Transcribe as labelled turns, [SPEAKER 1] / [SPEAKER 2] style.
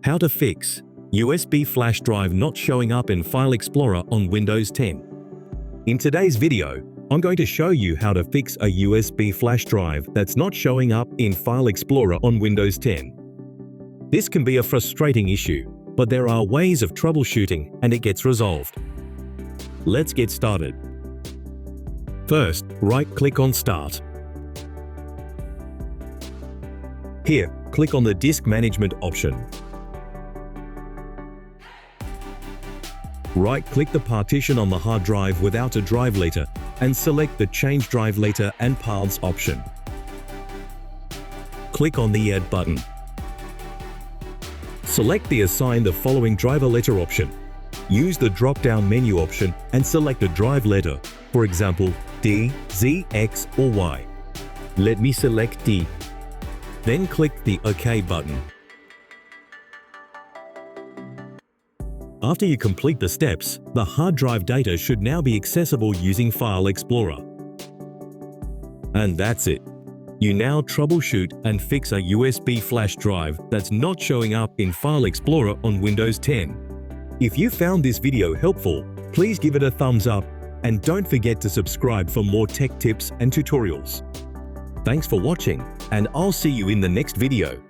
[SPEAKER 1] How to fix USB flash drive not showing up in File Explorer on Windows 10. In today's video, I'm going to show you how to fix a USB flash drive that's not showing up in File Explorer on Windows 10. This can be a frustrating issue, but there are ways of troubleshooting and it gets resolved. Let's get started. First, right-click on Start. Here, click on the Disk Management option. Right-click the partition on the hard drive without a drive letter and select the Change Drive Letter and Paths option. Click on the Add button. Select the Assign the following driver letter option. Use the drop-down menu option and select a drive letter, for example, D, Z, X, or Y. Let me select D. Then click the OK button. After you complete the steps, the hard drive data should now be accessible using File Explorer. And that's it. You now troubleshoot and fix a USB flash drive that's not showing up in File Explorer on Windows 10. If you found this video helpful, please give it a thumbs up and don't forget to subscribe for more tech tips and tutorials. Thanks for watching, and I'll see you in the next video.